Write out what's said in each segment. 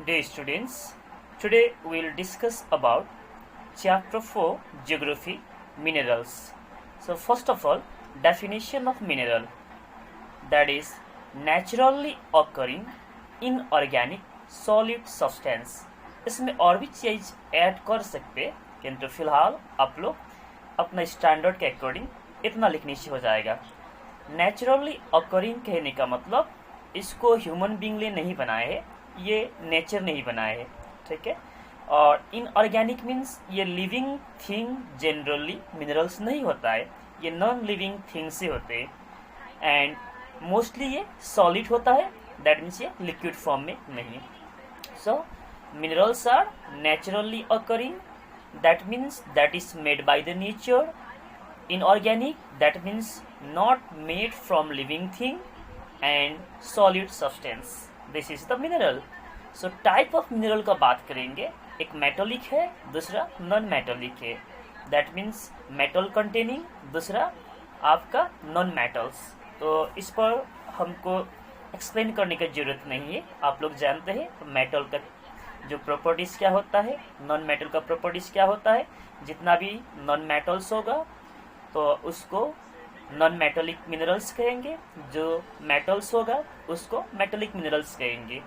Dear students, today we will discuss about chapter 4 Geography Minerals. So first of all, definition of mineral, that is naturally occurring inorganic solid substance. इसमें और भी चीज add कर सकते, किंतु फिलहाल आप लोग अपना स्टैंडर्ड के अकॉर्डिंग इतना लिखने से हो जाएगा। नेचुरली ऑकरिंग कहने का मतलब इसको ह्यूमन बीइंग ने नहीं बनाया है, ये नेचर ने ही बनाया है, ठीक है। और इनऑर्गेनिक मीन्स ये लिविंग थिंग जनरली मिनरल्स नहीं होता है, ये नॉन लिविंग थिंग्स से होते हैं एंड मोस्टली ये सॉलिड होता है, दैट मीन्स ये लिक्विड फॉर्म में नहीं। So minerals are naturally occurring, that means that is made by the nature. Inorganic, that means not made from living thing, and solid substance, this is the mineral. So type of mineral का बात करेंगे, एक metallic है, दूसरा non metallic है, that means metal containing, दूसरा आपका non metals. तो इस पर हमको एक्सप्लेन करने की जरूरत नहीं है, आप लोग जानते हैं मेटल का जो प्रॉपर्टीज क्या होता है, नॉन मेटल का प्रॉपर्टीज क्या होता है। जितना भी नॉन मेटल्स होगा तो उसको नॉन मेटलिक मिनरल्स कहेंगे, जो मेटल्स होगा उसको मेटलिक मिनरल्स कहेंगे।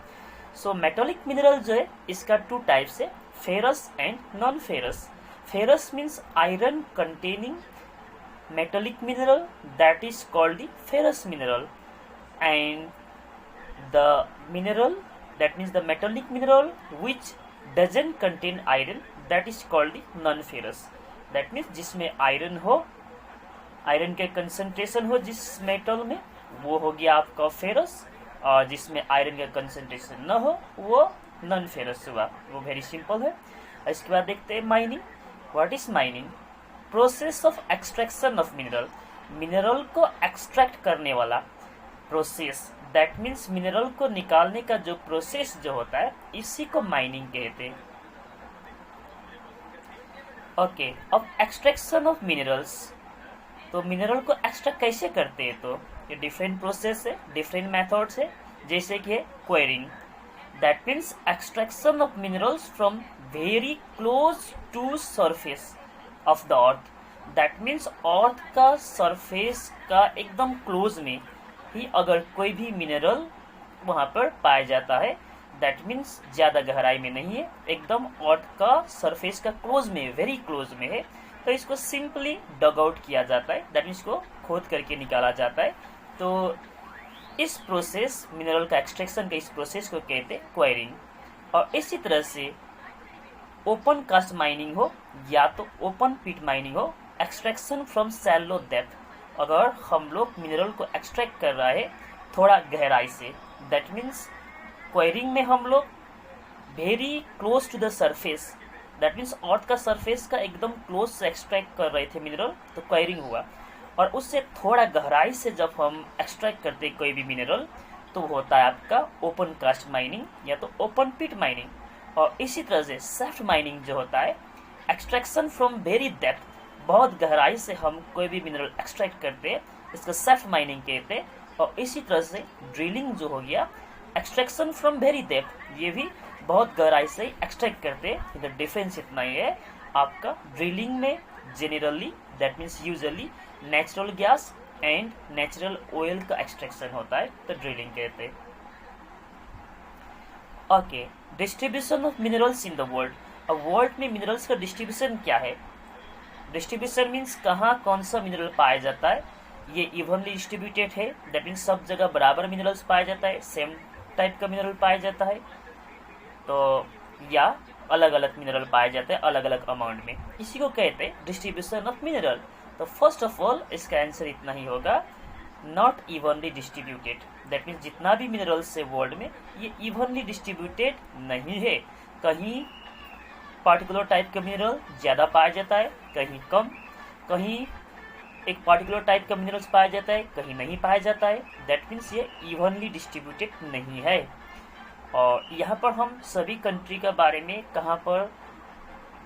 सो मेटलिक मिनरल जो है इसका टू टाइप्स है, ferrous and non ferrous. Ferrous means iron containing metallic mineral, that is called the ferrous mineral, and the mineral that means the metallic mineral which doesn't contain iron, that is called the non ferrous. That means जिसमें iron हो, iron के concentration हो जिस metal में, वो हो गया आपका फेरस, और जिसमें आयरन का कंसंट्रेशन न हो वो नॉन फेरस हुआ। वो वेरी सिंपल है। इसके बाद देखते हैं mining. What is mining? Process of extraction of mineral, mineral को एक्सट्रैक्ट करने वाला प्रोसेस, दैट मीन्स मिनरल को निकालने का जो प्रोसेस जो होता है इसी को माइनिंग कहते हैं। ओके, अब एक्सट्रैक्शन ऑफ मिनरल्स, तो मिनरल को एक्सट्रैक्ट कैसे करते हैं? तो ये डिफरेंट प्रोसेस है, डिफरेंट मेथड्स है, जैसे कि है quarrying, that means extraction of minerals from very close to surface of the earth, that means earth का सरफेस का एकदम क्लोज में ही अगर कोई भी मिनरल वहाँ पर पाया जाता है, दैट मीन्स ज़्यादा गहराई में नहीं है, एकदम अर्थ का सरफेस का क्लोज में, वेरी क्लोज में है, तो इसको सिंपली डग आउट किया जाता है, दैट मीन्स को खोद करके निकाला जाता है। तो इस प्रोसेस, मिनरल का एक्सट्रैक्शन का इस प्रोसेस को कहते हैं क्वेरिंग। और इसी तरह से ओपन कास्ट माइनिंग हो या तो ओपन पिट माइनिंग हो, एक्सट्रैक्शन फ्रॉम शैलो डेप्थ, अगर हम लोग मिनरल को एक्सट्रैक्ट कर रहा है थोड़ा गहराई से, दैट मीन्स क्वेरिंग में हम लोग very close to the surface, that means earth का सरफेस का एकदम क्लोज से एक्सट्रैक्ट कर रहे थे मिनरल, तो क्वेरिंग हुआ। और उससे थोड़ा गहराई से जब हम एक्सट्रैक्ट करते कोई भी मिनरल तो होता है आपका ओपन कास्ट माइनिंग या तो ओपन पिट माइनिंग। और इसी तरह से सैफ्ट माइनिंग जो होता है, एक्सट्रैक्शन फ्रॉम वेरी डेप्थ, बहुत गहराई से हम कोई भी मिनरल एक्सट्रैक्ट करते हैं, इसको सैफ्ट माइनिंग कहते हैं। और इसी तरह से ड्रिलिंग जो हो गया, एक्सट्रैक्शन फ्रॉम वेरी डेप्थ, ये भी बहुत गहराई से एक्सट्रैक्ट करते हैं। इधर डिफरेंस इतना ही है, आपका ड्रिलिंग में generally that means usually natural gas and natural oil का एक्सट्रैक्शन होता है, तो ड्रिलिंग कहते हैं। Okay, distribution of minerals in the world. अब वर्ल्ड में मिनरल्स का डिस्ट्रीब्यूशन क्या है? डिस्ट्रीब्यूशन मीन्स कहाँ कौन सा मिनरल पाया जाता है। ये इवनली डिस्ट्रीब्यूटेड है, दैट मीन्स सब जगह बराबर मिनरल्स पाया जाता है, सेम टाइप का मिनरल पाया जाता है, तो या अलग अलग मिनरल पाए जाते हैं अलग अलग अमाउंट में, इसी को कहते हैं डिस्ट्रीब्यूशन ऑफ मिनरल। तो फर्स्ट ऑफ ऑल इसका आंसर इतना ही होगा, not evenly distributed, that means जितना भी मिनरल्स है वर्ल्ड में ये इवनली डिस्ट्रीब्यूटेड नहीं है। कहीं पार्टिकुलर टाइप का मिनरल ज़्यादा पाया जाता है, कहीं कम, कहीं एक पार्टिकुलर टाइप का मिनरल्स पाया जाता है, कहीं नहीं पाया जाता है, दैट मीन्स ये इवनली डिस्ट्रीब्यूटेड नहीं है। और यहाँ पर हम सभी कंट्री का बारे में कहाँ पर,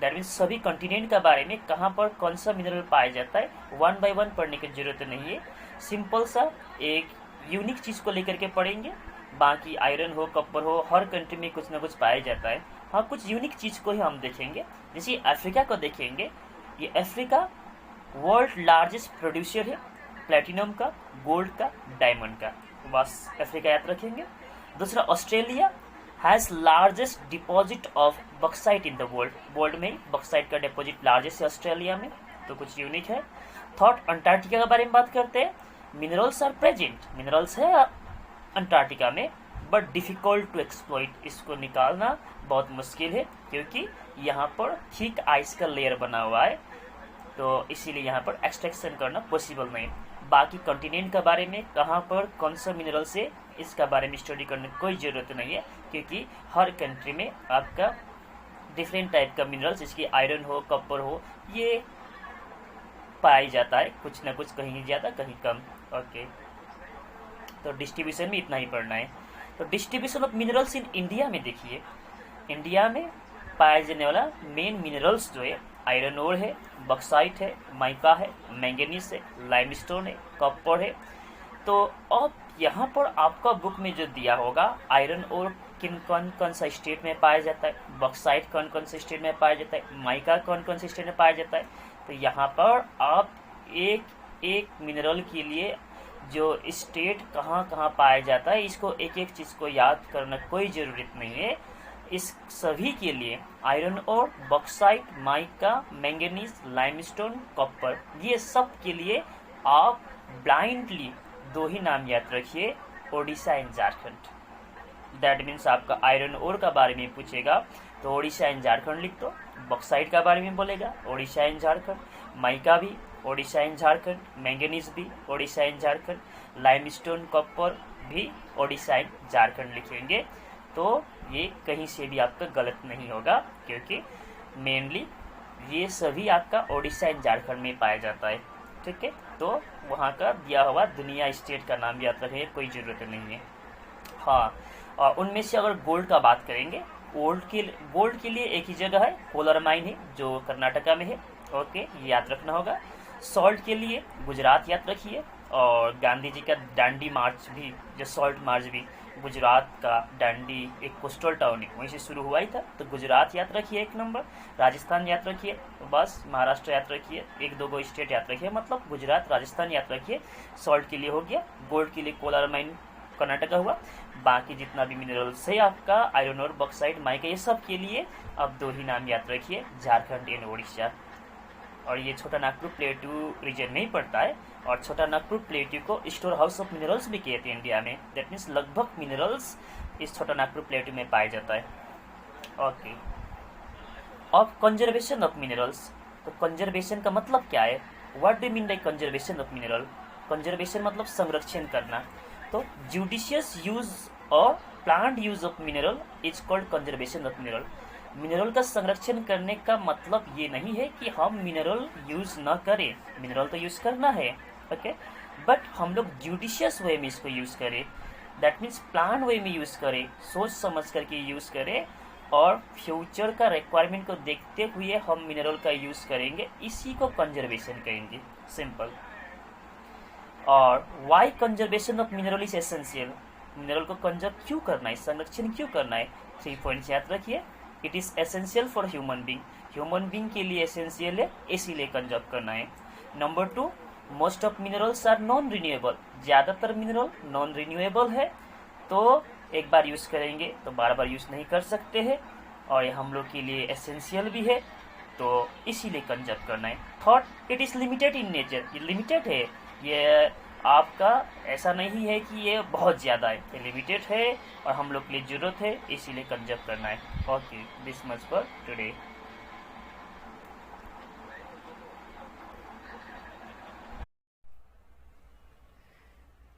दैट मीन्स सभी कॉन्टिनेंट का बारे में कहाँ पर कौन सा मिनरल पाया जाता है, वन बाय वन पढ़ने की जरूरत नहीं है। सिंपल सा एक यूनिक चीज़ को लेकर के पढ़ेंगे, बाकी आयरन हो, कॉपर हो, हर कंट्री में कुछ ना कुछ पाया जाता है। हाँ, कुछ यूनिक चीज़ को ही हम देखेंगे। जैसे अफ्रीका को देखेंगे, ये अफ्रीका वर्ल्ड लार्जेस्ट प्रोड्यूसर है प्लेटिनम का, गोल्ड का, डायमंड का। बस अफ्रीका याद रखेंगे। दूसरा, Australia has largest deposit of bauxite in the world. World में बक्साइट का डिपॉजिट लार्जेस्ट है ऑस्ट्रेलिया में, तो कुछ यूनिक है। थर्ड, अंटार्कटिका के बारे में बात करते हैं। मिनरल्स आर प्रेजेंट, मिनरल्स है अंटार्कटिका में, बट डिफिकल्ट टू एक्सप्लॉइट। इसको निकालना बहुत मुश्किल है क्योंकि यहाँ पर थिक आइस का लेयर बना हुआ है, तो इसीलिए यहाँ पर एक्सट्रैक्शन करना पॉसिबल नहीं। बाकी कॉन्टिनेंट के बारे में कहाँ पर कौन सा मिनरल से, इसका बारे में स्टडी करने की कोई ज़रूरत नहीं है क्योंकि हर कंट्री में आपका डिफरेंट टाइप का मिनरल्स, जिसकी आयरन हो, कॉपर हो, ये पाया जाता है। कुछ ना कुछ कहीं ज़्यादा कहीं कम। ओके, तो डिस्ट्रीब्यूशन में इतना ही पढ़ना है। तो distribution of minerals in India में देखिए, इंडिया में पाया जाने वाला मेन मिनरल्स जो है, आयरन ओर है, बक्साइट है, माइका है, मैंगनीज है, लाइमस्टोन है, कॉपर है। तो अब यहाँ पर आपका बुक में जो दिया होगा, आयरन ओर किन कौन कौन सा स्टेट में पाया जाता है, बक्साइट कौन कौन से स्टेट में पाया जाता है, माइका कौन कौन से स्टेट में पाया जाता है। तो यहाँ पर आप एक एक मिनरल के लिए जो स्टेट कहाँ कहाँ पाया जाता है, इसको एक एक चीज़ को याद करना कोई ज़रूरत नहीं है। इस सभी के लिए iron ore, bauxite, mica, manganese, limestone, copper, ये सब के लिए आप ब्लाइंडली दो ही नाम याद रखिए, Odisha and Jharkhand. That means आपका आयरन ओर का बारे में पूछेगा तो ओडिशा एंड झारखंड लिख दो, बॉक्साइट का बारे में बोलेगा ओडिशा एंड झारखंड, माइका भी ओडिशा एंड झारखंड, मैंगनीज भी Odisha and Jharkhand, limestone, copper भी ओडिशा एंड झारखंड लिखेंगे। तो ये कहीं से भी आपका गलत नहीं होगा क्योंकि मेनली ये सभी आपका ओडिशा एंड झारखंड में पाया जाता है। ठीक है, तो वहाँ का दिया हुआ दुनिया स्टेट का नाम याद रखेंगे, कोई ज़रूरत नहीं है। हाँ, और उनमें से अगर गोल्ड का बात करेंगे, गोल्ड के लिए एक ही जगह है, कोलर माइन है जो कर्नाटका में है। ओके, ये याद रखना होगा। सॉल्ट के लिए गुजरात याद रखिए, और गांधी जी का डांडी मार्च भी, जो सॉल्ट मार्च भी गुजरात का, डांडी एक कोस्टल टाउन है, वहीं से शुरू हुआ ही था। तो गुजरात याद रखिए एक नंबर, राजस्थान याद रखिए, तो बस महाराष्ट्र याद रखिए, एक दो गो स्टेट याद रखिए, मतलब गुजरात राजस्थान याद रखिए। सॉल्ट के लिए हो गया, गोल्ड के लिए कोलार माइन कर्नाटका हुआ। बाकी जितना भी मिनरल्स है आपका, आयरन और बॉक्साइट, माइका, ये सब के लिए अब दो ही नाम याद रखिए, झारखंड एंड ओडिशा। और ये छोटा नागपुर प्लेटू रीजन में ही पड़ता है, और छोटा नागपुर प्लेटू को स्टोर हाउस ऑफ मिनरल्स भी कहते हैं इंडिया में। दैट मीन्स लगभग मिनरल्स इस छोटा नागपुर प्लेटू में पाया जाता है। ओके, अब कंजर्वेशन ऑफ मिनरल्स। तो कंजर्वेशन का मतलब क्या है, what do mean by conservation of mineral. Conservation मतलब संरक्षण करना। तो जुडिशियस यूज और plant use of mineral is called conservation of mineral. Mineral का संरक्षण करने का मतलब ये नहीं है कि हम मिनरल यूज ना करें, मिनरल तो यूज करना है, ओके, बट हम लोग जुडिशियस वे में इसको यूज करें। दैट मीन्स प्लान वे में यूज करें, सोच समझ करके यूज करें, और फ्यूचर का रिक्वायरमेंट को देखते हुए हम मिनरल का यूज करेंगे, इसी को कंजर्वेशन कहेंगे, सिंपल। और why conservation of mineral is essential. Mineral को कंजर्व क्यों करना है, संरक्षण क्यों करना है, 3 पॉइंट्स याद रखिए। It is essential for human being, human being के लिए एसेंशियल है, इसीलिए कंजर्व करना है। Number 2, most of minerals are non renewable. ज़्यादातर मिनरल नॉन रिन्यूएबल है, तो एक बार यूज़ करेंगे तो बार बार यूज़ नहीं कर सकते हैं, और ये हम लोग के लिए एसेंशियल भी है, तो इसीलिए कंजर्व करना है। Third, it is limited in nature. ये लिमिटेड है, ये आपका ऐसा नहीं है कि ये बहुत ज़्यादा है, ये लिमिटेड है और हम लोग के लिए ज़रूरत है, इसीलिए कंजर्व करना है। Okay, this much for today.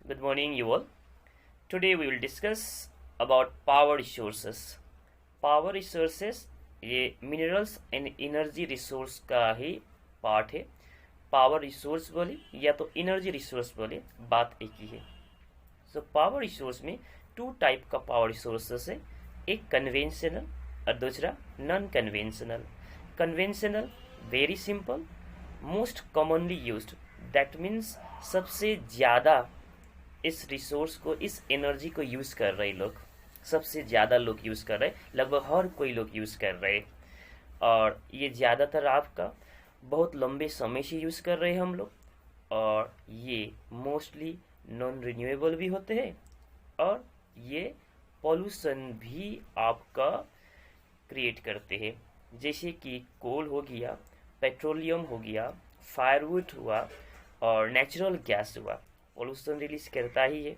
Good morning you all. Today we will discuss about power resources. Power resources ये minerals and energy resource का ही पार्ट है। पावर रिसोर्स बोले या तो एनर्जी रिसोर्स बोले, बात एक ही है। सो पावर रिसोर्स में 2 टाइप का पावर रिसोर्सेस है, एक कन्वेंशनल और दूसरा non conventional. Conventional very simple, most commonly used, that means सबसे ज़्यादा इस रिसोर्स को, इस एनर्जी को यूज़ कर रहे लोग, सबसे ज़्यादा लोग यूज़ कर रहे, लगभग हर कोई लोग यूज़ कर रहे। और ये ज़्यादातर आपका बहुत लंबे समय से यूज़ कर रहे हैं हम लोग, और ये मोस्टली नॉन रिन्यूएबल भी होते हैं, और ये पॉल्यूशन भी आपका क्रिएट करते हैं। जैसे कि कोल हो गया, पेट्रोलियम हो गया, फायरवुड हुआ और नेचुरल गैस हुआ, पॉल्यूशन रिलीज करता ही है,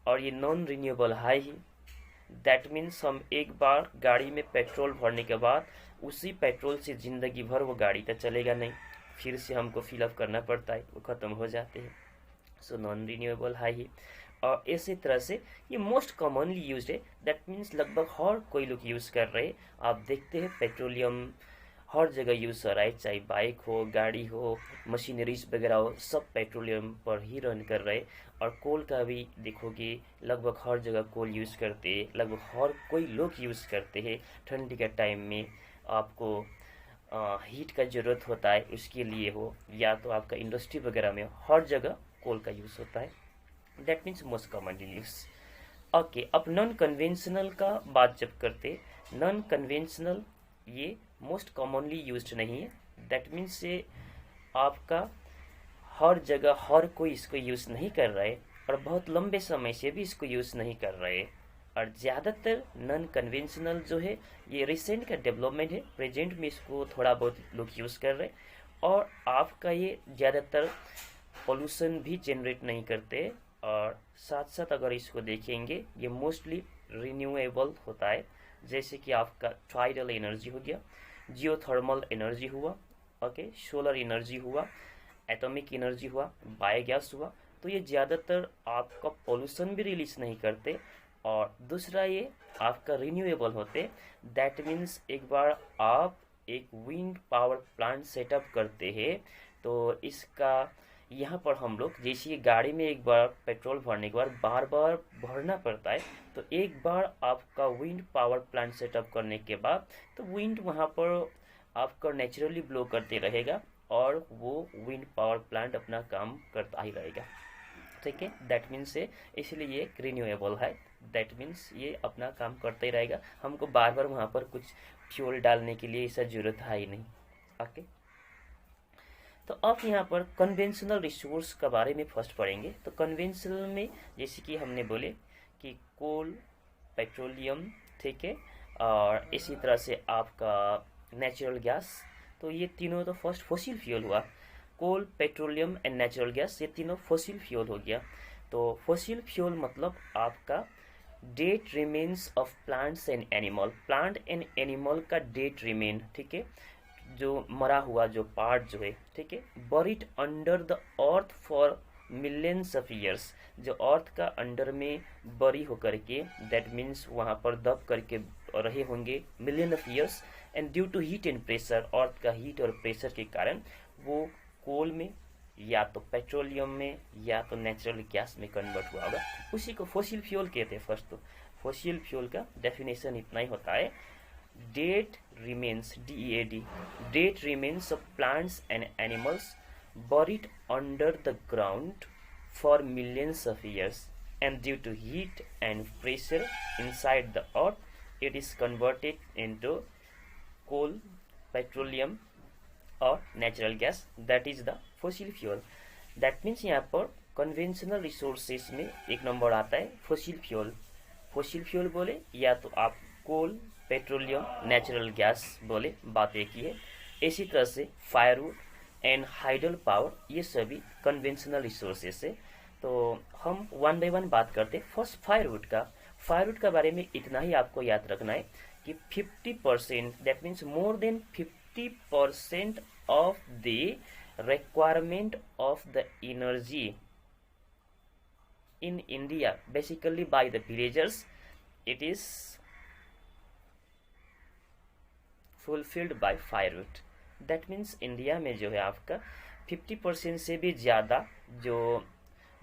और ये नॉन रिन्यूएबल है ही। दैट मीन्स हम एक बार गाड़ी में पेट्रोल भरने के बाद उसी पेट्रोल से ज़िंदगी भर वो गाड़ी तो चलेगा नहीं, फिर से हमको फिलअप करना पड़ता है, वो ख़त्म हो जाते हैं। सो नॉन रिन्यूएबल है ही। और इसी तरह से ये मोस्ट कॉमनली यूज है, दैट मीन्स लगभग हर कोई लोग यूज़ कर रहे हैं। आप देखते हैं पेट्रोलियम हर जगह यूज़ हो रहा है, चाहे बाइक हो, गाड़ी हो, मशीनरीज वगैरह हो, सब पेट्रोलियम पर ही रन कर रहे। और कोल का भी देखोगे लगभग हर जगह कोल यूज़ करते हैं, लगभग हर कोई लोग यूज़ करते हैं। ठंडी के टाइम में आपको हीट का ज़रूरत होता है, उसके लिए हो, या तो आपका इंडस्ट्री वगैरह में हर जगह कोल का यूज़ होता है। That means most commonly use. Okay, अब नॉन कन्वेंशनल का बात जब करते, नॉन कन्वेंशनल ये मोस्ट कॉमनली यूज्ड नहीं है। दैट मीन्स से आपका हर जगह हर कोई इसको यूज़ नहीं कर रहा है, और बहुत लंबे समय से भी इसको यूज़ नहीं कर रहे हैं। और ज़्यादातर नॉन कन्वेंशनल जो है ये रिसेंट का डेवलपमेंट है, प्रेजेंट में इसको थोड़ा बहुत लोग यूज़ कर रहे हैं, और आपका ये ज़्यादातर पोल्यूशन भी जनरेट नहीं करते। और साथ साथ अगर इसको देखेंगे ये मोस्टली रिन्यूएबल होता है, जैसे कि आपका टाइडल एनर्जी हो गया, जियोथर्मल एनर्जी हुआ, ओके, सोलर एनर्जी हुआ, एटॉमिक एनर्जी हुआ, बायोगैस हुआ। तो ये ज़्यादातर आपका पोल्यूशन भी रिलीज नहीं करते, और दूसरा ये आपका रिन्यूएबल होते। दैट मीन्स एक बार आप एक विंड पावर प्लांट सेटअप करते हैं, तो इसका यहाँ पर हम लोग जैसे गाड़ी में एक बार पेट्रोल भरने के बाद बार बार भरना पड़ता है, तो एक बार आपका विंड पावर प्लांट सेटअप करने के बाद तो विंड वहाँ पर आपका नेचुरली ब्लो करते रहेगा, और वो विंड पावर प्लांट अपना काम करता ही रहेगा। ठीक है, दैट मीन्स से इसलिए ये रिन्यूएबल है। दैट मीन्स ये अपना काम करते ही रहेगा, हमको बार बार वहाँ पर कुछ फ्यूल डालने के लिए ऐसा जरूरत है ही नहीं। ओके, तो अब यहाँ पर कन्वेंशनल रिसोर्स के बारे में फर्स्ट पढ़ेंगे। तो कन्वेंशनल में जैसे कि हमने बोले कि कोल, पेट्रोलियम, ठीक है, और इसी तरह से आपका नेचुरल गैस। तो ये तीनों तो फर्स्ट फॉसिल फ्यूल हुआ, कोल, पेट्रोलियम एंड नेचुरल गैस, ये तीनों फॉसिल फ्यूल हो गया। तो फॉसिल फ्यूल मतलब आपका dead remains of plants and animal, plant and animal का डेट रिमेन, ठीक है, जो मरा हुआ जो पार्ट जो है, ठीक है, buried under the earth for millions of years, जो अर्थ का अंडर में बरी होकर के, दैट मीन्स वहाँ पर दब करके रहे होंगे million of years, and due to heat and pressure, earth का हीट और प्रेशर के कारण वो कोल में या तो पेट्रोलियम में या तो नेचुरल गैस में कन्वर्ट हुआ होगा, उसी को फॉसिल फ्यूल कहते हैं। फर्स्ट तो फॉसिल फ्यूल का डेफिनेशन इतना ही होता है, date remains, DEAD, dead remains of plants and animals buried under the ground for millions of years, and due to heat and pressure inside the earth, it is converted into coal, petroleum or natural gas, that is the fossil fuel. That means यहाँ पर conventional resources में एक number आता है fossil fuel। fossil fuel बोले या तो आप कोल, पेट्रोलियम, नेचुरल गैस बोले, बात एक ही है। इसी तरह से फायरवुड एंड हाइडल पावर, ये सभी कन्वेंशनल रिसोर्सेस है। तो हम वन बाय वन बात करते हैं। फर्स्ट फायरवुड का, फायरवुड का बारे में इतना ही आपको याद रखना है कि 50%, that means more than 50% of the requirement of the energy in India basically by the villagers, it is fulfilled by firewood. That means India में जो है आपका 50% से भी ज़्यादा जो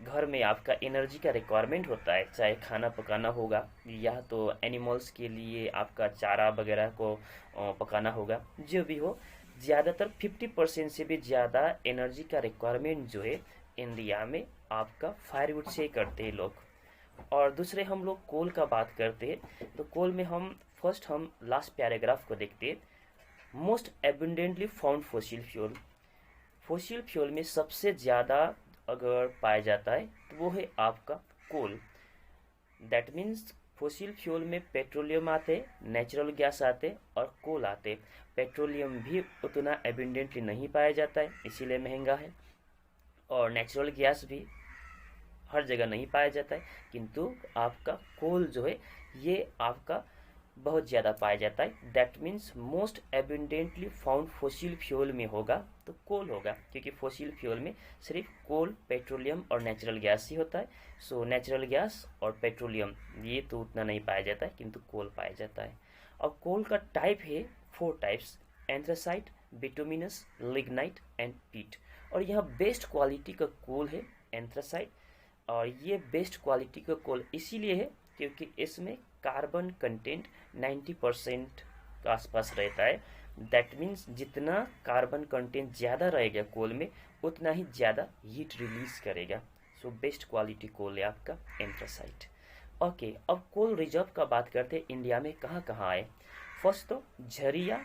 घर में आपका एनर्जी का रिक्वायरमेंट होता है, चाहे खाना पकाना होगा या तो एनिमल्स के लिए आपका चारा वगैरह को पकाना होगा, जो भी हो, ज़्यादातर 50% से भी ज़्यादा एनर्जी का रिक्वायरमेंट जो है इंडिया में आपका फायरवुड से करते हैं लोग। और दूसरे हम लोग कोल का बात करते हैं, तो कोल में हम लास्ट पैराग्राफ को देखते हैं। Most abundantly found fossil fuel, fossil fuel में सबसे ज़्यादा अगर पाया जाता है तो वो है आपका कोल। दैट मीन्स फोसिल फ्यूल में पेट्रोलियम आते, नेचुरल गैस आते और कोल आते। पेट्रोलियम भी उतना एबंडेंटली नहीं पाया जाता है, इसीलिए महंगा है, और नेचुरल गैस भी हर जगह नहीं पाया जाता है, किंतु आपका कोल जो है ये आपका बहुत ज़्यादा पाया जाता है। That means most abundantly found fossil fuel में होगा तो कोल होगा, क्योंकि फोसिल फ्यूल में सिर्फ कोल, पेट्रोलियम और नेचुरल गैस ही होता है। सो नेचुरल गैस और पेट्रोलियम ये तो उतना नहीं पाया जाता है, किंतु कोल पाया जाता है। और कोल का टाइप है 4 types, anthracite, bituminous, lignite and पीट। और यहाँ बेस्ट क्वालिटी का कोल है एंथ्रासाइट, और ये बेस्ट क्वालिटी का कोल इसीलिए है क्योंकि इसमें कार्बन कंटेंट 90% के आसपास रहता है। दैट मीन्स जितना कार्बन कंटेंट ज़्यादा रहेगा कोल में उतना ही ज़्यादा हीट रिलीज करेगा। सो बेस्ट क्वालिटी कोल है आपका एंथ्रासाइट। ओके, अब कोल रिजर्व का बात करते हैं इंडिया में कहाँ कहाँ आए। फर्स्ट तो झरिया,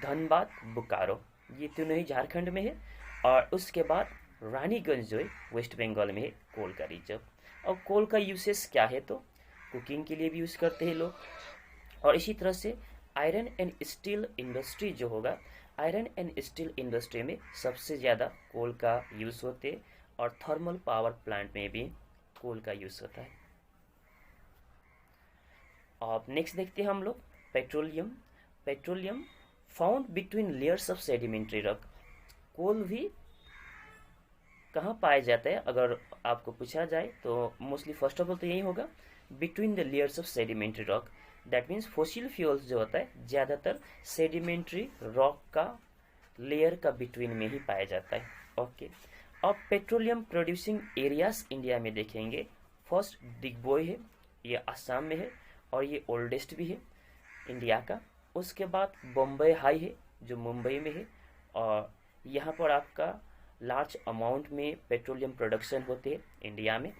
धनबाद, बोकारो, ये तीनों ही झारखंड में है। और उसके बाद रानीगंज जो है वेस्ट बंगाल में है कोल का रिजर्व। अब कोल का यूसेस क्या है, तो कुकिंग के लिए भी यूज़ करते हैं लोग। और इसी तरह से आयरन एंड स्टील इंडस्ट्री जो होगा, आयरन एंड स्टील इंडस्ट्री में सबसे ज़्यादा कोल का यूज़ होते हैं, और थर्मल पावर प्लांट में भी कोल का यूज़ होता है। अब नेक्स्ट देखते हैं हम लोग petroleum. Petroleum found between layers of sedimentary rock. Coal भी कहाँ पाया जाता है अगर आपको पूछा जाए तो मोस्टली फर्स्ट ऑफ ऑल तो यही होगा, between the layers of sedimentary rock. That means fossil fuels जो होता है ज़्यादातर सेडिमेंट्री रॉक का लेयर का बिटवीन में ही पाया जाता है। ओके, अब पेट्रोलियम प्रोड्यूसिंग एरियाज इंडिया में देखेंगे। फर्स्ट डिगबोई है, ये आसाम में है और ये ओल्डेस्ट भी है इंडिया का। उसके बाद बम्बई हाई है जो मुंबई में है, और यहाँ पर आपका लार्ज अमाउंट में पेट्रोलियम प्रोडक्शन होते हैं इंडिया में।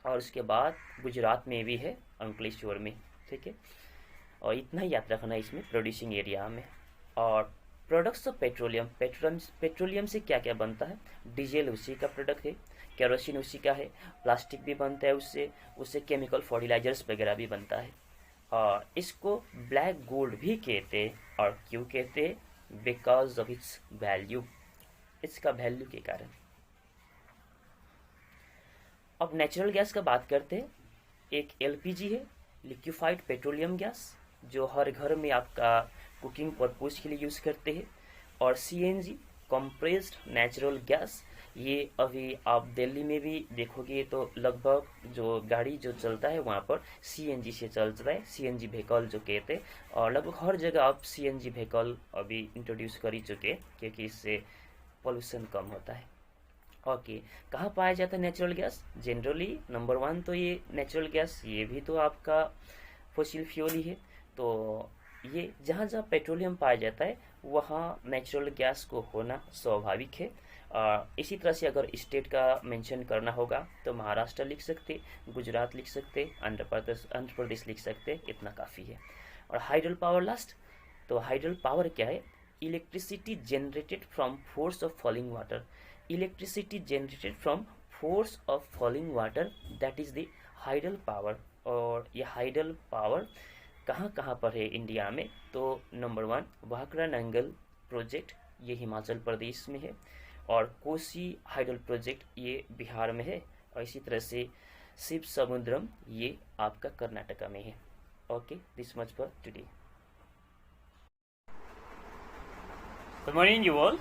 और उसके बाद गुजरात में भी है, अंकलेश्वर में, ठीक है। और इतना ही याद रखना इसमें प्रोड्यूसिंग एरिया में। और प्रोडक्ट्स ऑफ पेट्रोलियम, पेट्रोलियम से क्या क्या बनता है, डीजल उसी का प्रोडक्ट है, केरोसिन उसी का है, प्लास्टिक भी बनता है उससे केमिकल फर्टिलाइजर्स वगैरह भी बनता है। और इसको ब्लैक गोल्ड भी कहते हैं। और क्यों कहते हैं, बिकॉज ऑफ इट्स वैल्यू, इसका वैल्यू के कारण। अब नेचुरल गैस का बात करते हैं। एक एलपीजी है, लिक्विफाइड पेट्रोलियम गैस, जो हर घर में आपका कुकिंग पर्पज के लिए यूज़ करते हैं। और सीएनजी, कंप्रेस्ड नेचुरल गैस, ये अभी आप दिल्ली में भी देखोगे तो लगभग जो गाड़ी जो चलता है वहाँ पर सीएनजी से चलता है, सीएनजी व्हीकल जो कहते हैं। और लगभग हर जगह आप सीएनजी व्हीकल अभी इंट्रोड्यूस कर ही चुके हैं, क्योंकि इससे पोल्यूशन कम होता है। ओके, कहाँ पाया जाता है नेचुरल गैस? जनरली नंबर 1 तो ये नेचुरल गैस, ये भी तो आपका फोसिल फ्यूल ही है। तो ये जहाँ जहाँ पेट्रोलियम पाया जाता है वहाँ नेचुरल गैस को होना स्वाभाविक है। इसी तरह से अगर स्टेट का मेंशन करना होगा तो महाराष्ट्र लिख सकते, गुजरात लिख सकते, आंध्र प्रदेश लिख सकते, इतना काफ़ी है। और हाइडल पावर लास्ट, तो हाइडल पावर क्या है? Electricity generated from force of falling water, electricity generated from force of falling water, that is the hydel power. और ये हाइडल पावर कहाँ कहाँ पर है इंडिया में? तो नंबर 1 भाखड़ा नंगल प्रोजेक्ट, ये हिमाचल प्रदेश में है। और कोसी हाइडल प्रोजेक्ट ये बिहार में है। और इसी तरह से शिव समुद्रम ये आपका कर्नाटका में है। Okay, this much for today. Good morning, you all.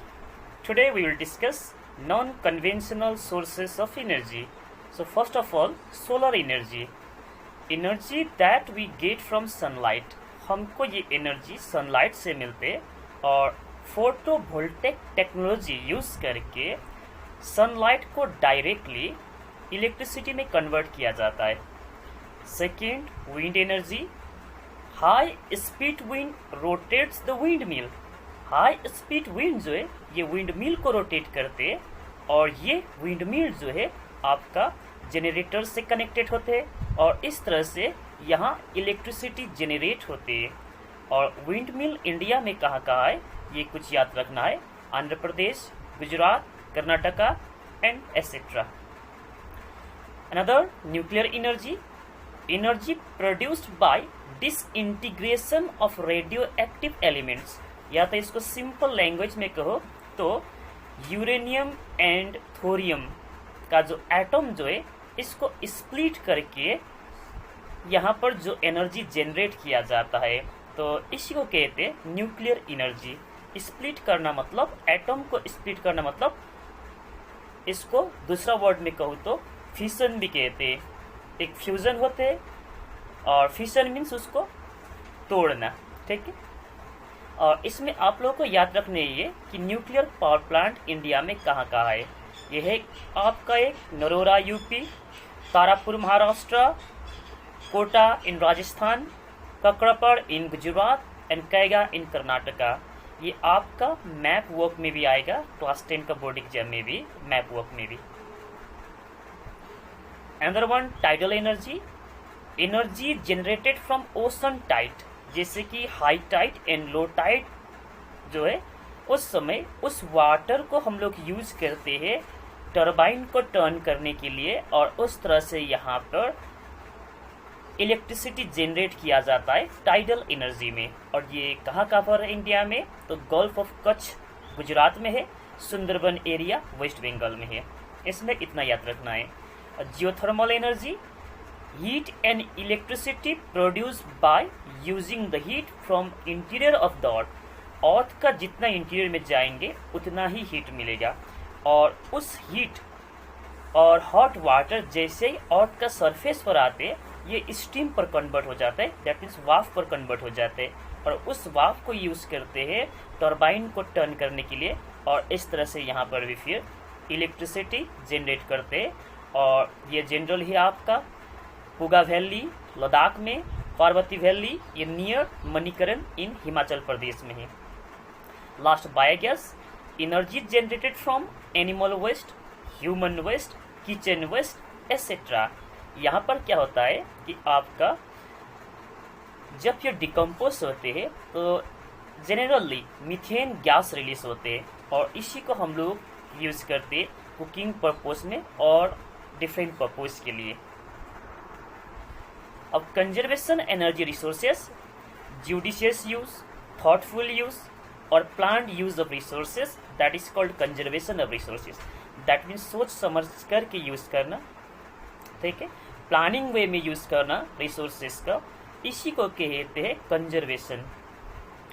Today we will discuss non-conventional sources of energy. So first of all, solar energy. Energy that we get from sunlight. हमको ये एनर्जी सनलाइट से मिलते और photovoltaic technology use करके sunlight को directly electricity में convert किया जाता है। Second, wind energy. High speed wind rotates the wind mill. High speed wind जो है ये विंड मिल को रोटेट करते हैं और ये विंड मिल जो है आपका जनरेटर से कनेक्टेड होते हैं और इस तरह से यहाँ इलेक्ट्रिसिटी जनरेट होती है। और विंड मिल इंडिया में कहाँ कहाँ है ये कुछ याद रखना है, Andhra Pradesh, Gujarat, Karnataka and etcetera. Another nuclear energy produced by disintegration of radioactive elements, या तो इसको सिंपल लैंग्वेज में कहो तो यूरेनियम एंड थोरियम का जो एटम जो है इसको स्प्लिट करके यहाँ पर जो एनर्जी जनरेट किया जाता है तो इसी को कहते हैं न्यूक्लियर एनर्जी। स्प्लिट करना मतलब एटम को स्प्लिट करना मतलब इसको दूसरा वर्ड में कहूँ तो फिशन भी कहते हैं। एक फ्यूजन होते हैं और फिशन मीन्स उसको तोड़ना, ठीक है। और इसमें आप लोगों को याद रखने ये कि न्यूक्लियर पावर प्लांट इंडिया में कहाँ कहाँ है। यह है आपका एक Narora UP, Tarapur Maharashtra, Kota in Rajasthan, Kakrapar in Gujarat and Kaiga in Karnataka. ये आपका मैप वर्क में भी आएगा, क्लास 10 का बोर्ड एग्जाम में भी, मैप वर्क में भी। Another one tidal energy generated from ocean tide, जैसे कि high tide and low tide जो है उस समय उस वाटर को हम लोग यूज करते हैं टरबाइन को टर्न करने के लिए और उस तरह से यहाँ पर इलेक्ट्रिसिटी जनरेट किया जाता है टाइडल एनर्जी में। और ये कहाँ पर है इंडिया में, तो गल्फ ऑफ कच्छ गुजरात में है, सुंदरबन एरिया वेस्ट बंगाल में है। इसमें इतना याद रखना है। और geothermal energy heat and electricity produce by using the heat from interior of the अर्थ का जितना इंटीरियर में जाएंगे उतना ही हीट मिलेगा और उस हीट और हॉट वाटर जैसे ही अर्थ का सरफेस पर आते ये स्टीम पर कन्वर्ट हो जाता है, दैट मीन्स वाफ पर कन्वर्ट हो जाते हैं और उस वाफ को यूज करते हैं टरबाइन को टर्न करने के लिए और इस तरह से यहाँ पर भी फिर इलेक्ट्रिसिटी जनरेट करते हैं। और ये जनरल ही आपका पुगा वैली लद्दाख में, पार्वती वैली ये नियर मणिकरण इन हिमाचल प्रदेश में है। Last biogas energy generated from animal waste, human waste, kitchen waste etcetera. यहाँ पर क्या होता है कि आपका जब ये डिकम्पोज होते हैं तो जनरली मीथेन गैस रिलीज होते हैं और इसी को हम लोग यूज करते हैं कुकिंग पर्पस में और डिफरेंट पर्पस के लिए। अब conservation energy resources, judicious use, thoughtful use और planned use of resources, that is called conservation of resources. That means सोच समझ करके यूज करना, ठीक है, प्लानिंग वे में यूज करना रिसोर्सेज का, इसी को कहते हैं कंजर्वेशन।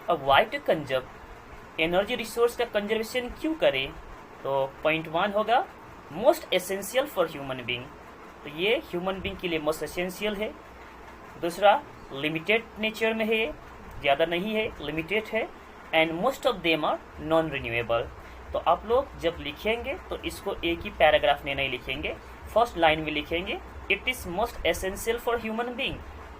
अब why to conserve, energy resource का कंजर्वेशन क्यों करें, तो पॉइंट 1 होगा most essential for human being, तो ये ह्यूमन बीइंग के लिए मोस्ट एसेंशियल है। दूसरा लिमिटेड नेचर में है, ज़्यादा नहीं है, लिमिटेड है and most of them are non renewable. तो आप लोग जब लिखेंगे तो इसको एक ही पैराग्राफ में नहीं लिखेंगे, फर्स्ट लाइन में लिखेंगे it is most essential for human being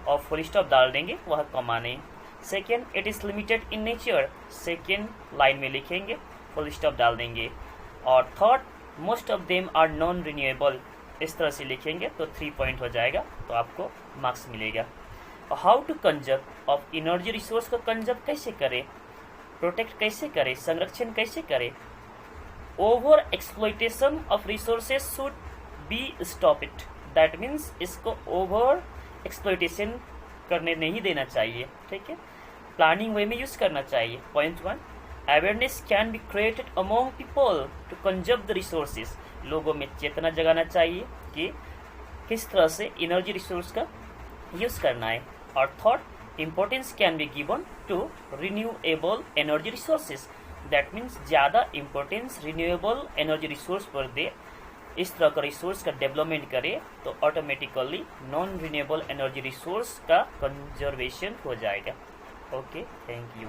और फुल स्टॉप डाल देंगे, वह कॉमा नहीं। Second it is limited in nature, second line में लिखेंगे, फुल स्टॉप डाल देंगे। और third most of them are non renewable, इस तरह से लिखेंगे तो 3 पॉइंट हो जाएगा, तो आपको मार्क्स मिलेगा। और how to conserve of energy resource को कंजर्व कैसे करें, प्रोटेक्ट कैसे करें, संरक्षण कैसे करें। Over exploitation of resources should be stop it, that means इसको ओवर एक्सप्लॉइटेशन करने नहीं देना चाहिए, ठीक है, प्लानिंग वे में यूज करना चाहिए। Point 1 awareness can be created among people to conserve the resources, लोगों में चेतना जगाना चाहिए कि किस तरह से एनर्जी रिसोर्स का यूज करना है। और third importance can be given to renewable energy resources, that means ज़्यादा इम्पोर्टेंस रिन्यूएबल एनर्जी रिसोर्स पर दे, इस तरह का रिसोर्स का डेवलपमेंट करे तो automatically non renewable energy resource का कंजर्वेशन हो जाएगा। Okay, thank you.